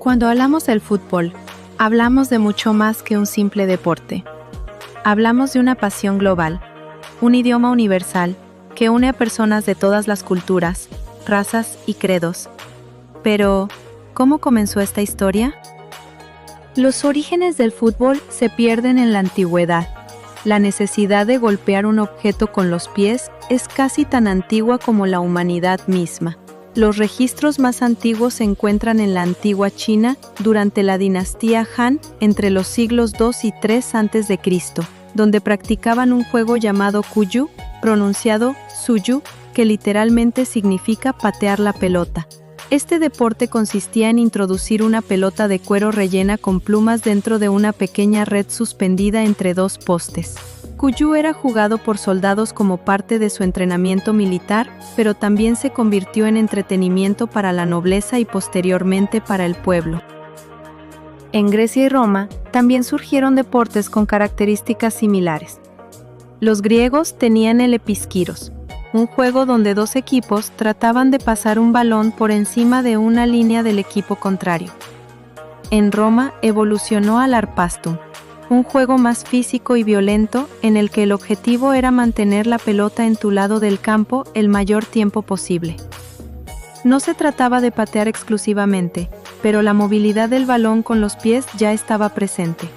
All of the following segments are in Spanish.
Cuando hablamos del fútbol, hablamos de mucho más que un simple deporte. Hablamos de una pasión global, un idioma universal que une a personas de todas las culturas, razas y credos. Pero, ¿cómo comenzó esta historia? Los orígenes del fútbol se pierden en la antigüedad. La necesidad de golpear un objeto con los pies es casi tan antigua como la humanidad misma. Los registros más antiguos se encuentran en la antigua China durante la dinastía Han entre los siglos II y III a.C., donde practicaban un juego llamado Kuyu, pronunciado Suyu, que literalmente significa patear la pelota. Este deporte consistía en introducir una pelota de cuero rellena con plumas dentro de una pequeña red suspendida entre dos postes. Kuyu era jugado por soldados como parte de su entrenamiento militar, pero también se convirtió en entretenimiento para la nobleza y posteriormente para el pueblo. En Grecia y Roma también surgieron deportes con características similares. Los griegos tenían el episkiros, un juego donde dos equipos trataban de pasar un balón por encima de una línea del equipo contrario. En Roma evolucionó al arpastum, un juego más físico y violento en el que el objetivo era mantener la pelota en tu lado del campo el mayor tiempo posible. No se trataba de patear exclusivamente, pero la movilidad del balón con los pies ya estaba presente.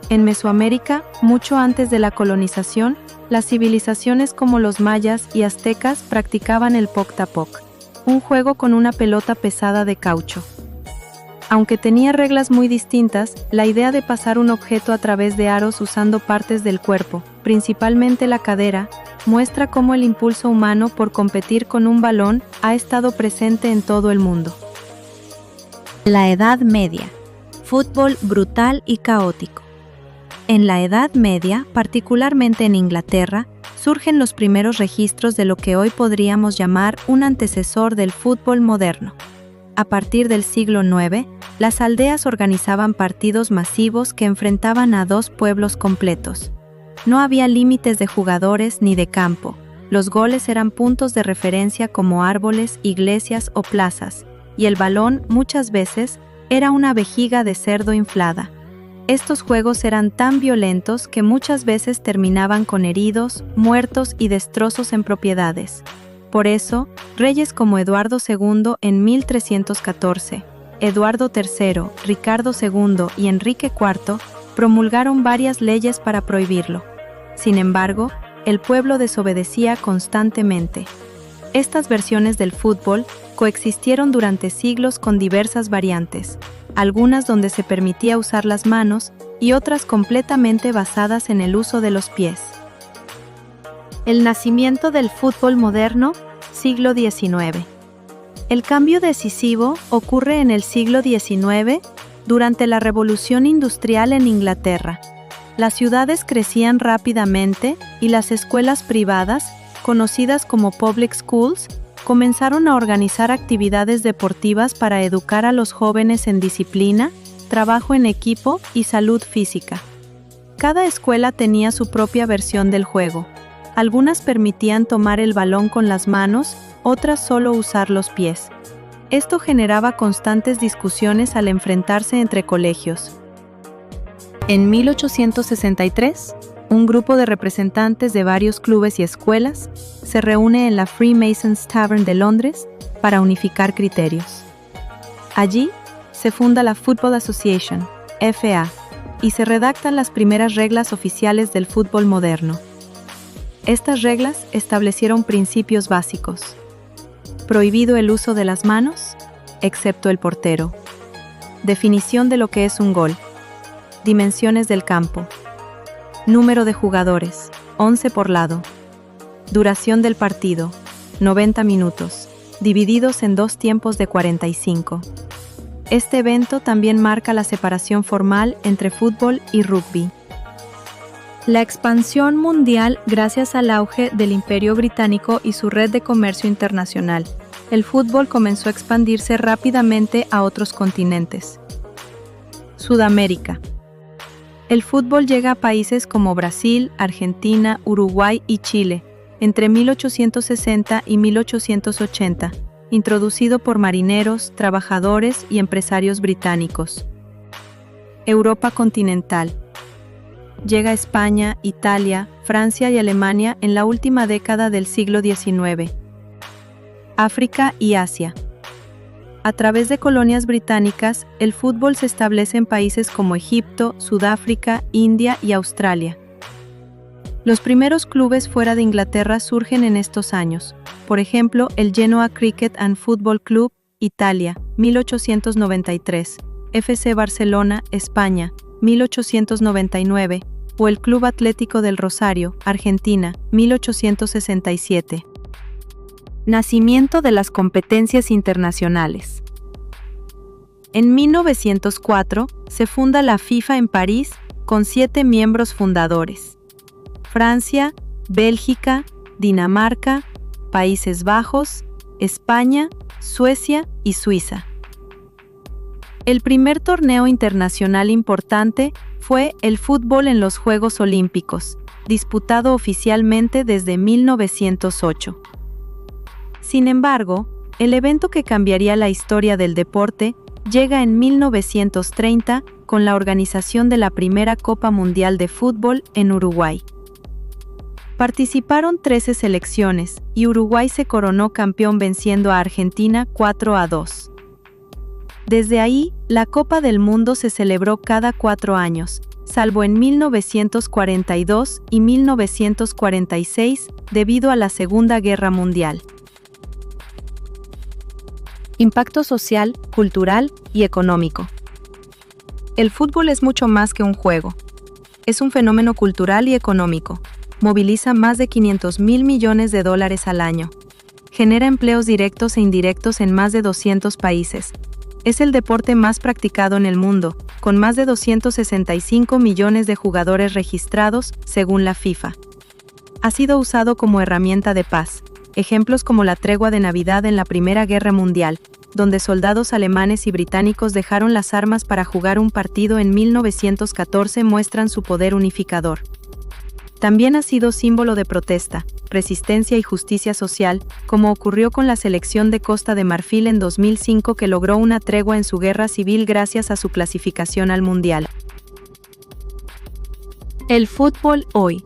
En Mesoamérica, mucho antes de la colonización, las civilizaciones como los mayas y aztecas practicaban el poc-tapoc, un juego con una pelota pesada de caucho. Aunque tenía reglas muy distintas, la idea de pasar un objeto a través de aros usando partes del cuerpo, principalmente la cadera, muestra cómo el impulso humano por competir con un balón ha estado presente en todo el mundo. La Edad Media. Fútbol brutal y caótico. En la Edad Media, particularmente en Inglaterra, surgen los primeros registros de lo que hoy podríamos llamar un antecesor del fútbol moderno. A partir del siglo IX, las aldeas organizaban partidos masivos que enfrentaban a dos pueblos completos. No había límites de jugadores ni de campo. Los goles eran puntos de referencia como árboles, iglesias o plazas, y el balón, muchas veces, era una vejiga de cerdo inflada. Estos juegos eran tan violentos que muchas veces terminaban con heridos, muertos y destrozos en propiedades. Por eso, reyes como Eduardo II en 1314, Eduardo III, Ricardo II y Enrique IV promulgaron varias leyes para prohibirlo. Sin embargo, el pueblo desobedecía constantemente. Estas versiones del fútbol coexistieron durante siglos con diversas variantes, algunas donde se permitía usar las manos y otras completamente basadas en el uso de los pies. El nacimiento del fútbol moderno, siglo XIX. El cambio decisivo ocurre en el siglo XIX durante la Revolución Industrial en Inglaterra. Las ciudades crecían rápidamente y las escuelas privadas, conocidas como public schools, comenzaron a organizar actividades deportivas para educar a los jóvenes en disciplina, trabajo en equipo y salud física. Cada escuela tenía su propia versión del juego. Algunas permitían tomar el balón con las manos, otras solo usar los pies. Esto generaba constantes discusiones al enfrentarse entre colegios. En 1863, un grupo de representantes de varios clubes y escuelas se reúne en la Freemasons Tavern de Londres para unificar criterios. Allí se funda la Football Association, FA, y se redactan las primeras reglas oficiales del fútbol moderno. Estas reglas establecieron principios básicos. Prohibido el uso de las manos, excepto el portero. Definición de lo que es un gol. Dimensiones del campo. Número de jugadores, 11 por lado. Duración del partido, 90 minutos, divididos en dos tiempos de 45. Este evento también marca la separación formal entre fútbol y rugby. La expansión mundial gracias al auge del Imperio Británico y su red de comercio internacional. El fútbol comenzó a expandirse rápidamente a otros continentes. Sudamérica. El fútbol llega a países como Brasil, Argentina, Uruguay y Chile entre 1860 y 1880, introducido por marineros, trabajadores y empresarios británicos. Europa continental. Llega a España, Italia, Francia y Alemania en la última década del siglo XIX. África y Asia. A través de colonias británicas, el fútbol se establece en países como Egipto, Sudáfrica, India y Australia. Los primeros clubes fuera de Inglaterra surgen en estos años. Por ejemplo, el Genoa Cricket and Football Club, Italia, 1893, FC Barcelona, España, 1899, o el Club Atlético del Rosario, Argentina, 1867. Nacimiento de las competencias internacionales. En 1904 se funda la FIFA en París con 7 miembros fundadores: Francia, Bélgica, Dinamarca, Países Bajos, España, Suecia y Suiza. El primer torneo internacional importante fue el fútbol en los Juegos Olímpicos, disputado oficialmente desde 1908. Sin embargo, el evento que cambiaría la historia del deporte llega en 1930 con la organización de la primera Copa Mundial de Fútbol en Uruguay. Participaron 13 selecciones y Uruguay se coronó campeón venciendo a Argentina 4-2. Desde ahí, la Copa del Mundo se celebró cada 4 años, salvo en 1942 y 1946 debido a la Segunda Guerra Mundial. Impacto social, cultural y económico. El fútbol es mucho más que un juego. Es un fenómeno cultural y económico. Moviliza más de $500.000 millones al año. Genera empleos directos e indirectos en más de 200 países. Es el deporte más practicado en el mundo, con más de 265 millones de jugadores registrados, según la FIFA. Ha sido usado como herramienta de paz. Ejemplos como la tregua de Navidad en la Primera Guerra Mundial, donde soldados alemanes y británicos dejaron las armas para jugar un partido en 1914, muestran su poder unificador. También ha sido símbolo de protesta, resistencia y justicia social, como ocurrió con la selección de Costa de Marfil en 2005, que logró una tregua en su guerra civil gracias a su clasificación al Mundial. El fútbol hoy.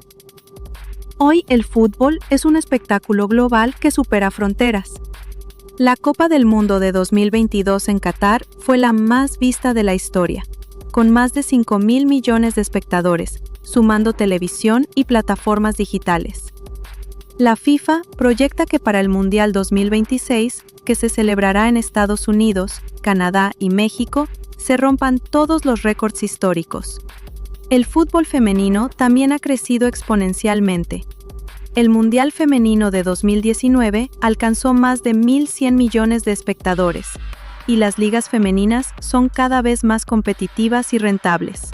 Hoy el fútbol es un espectáculo global que supera fronteras. La Copa del Mundo de 2022 en Qatar fue la más vista de la historia, con más de 5.000 millones de espectadores, sumando televisión y plataformas digitales. La FIFA proyecta que para el Mundial 2026, que se celebrará en Estados Unidos, Canadá y México, se rompan todos los récords históricos. El fútbol femenino también ha crecido exponencialmente. El Mundial Femenino de 2019 alcanzó más de 1.100 millones de espectadores, y las ligas femeninas son cada vez más competitivas y rentables.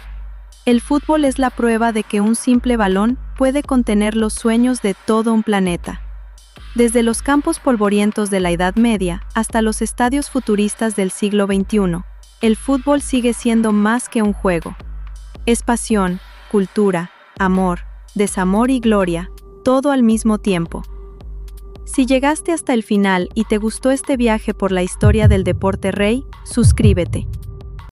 El fútbol es la prueba de que un simple balón puede contener los sueños de todo un planeta. Desde los campos polvorientos de la Edad Media hasta los estadios futuristas del siglo XXI, el fútbol sigue siendo más que un juego. Es pasión, cultura, amor, desamor y gloria, todo al mismo tiempo. Si llegaste hasta el final y te gustó este viaje por la historia del deporte rey, suscríbete.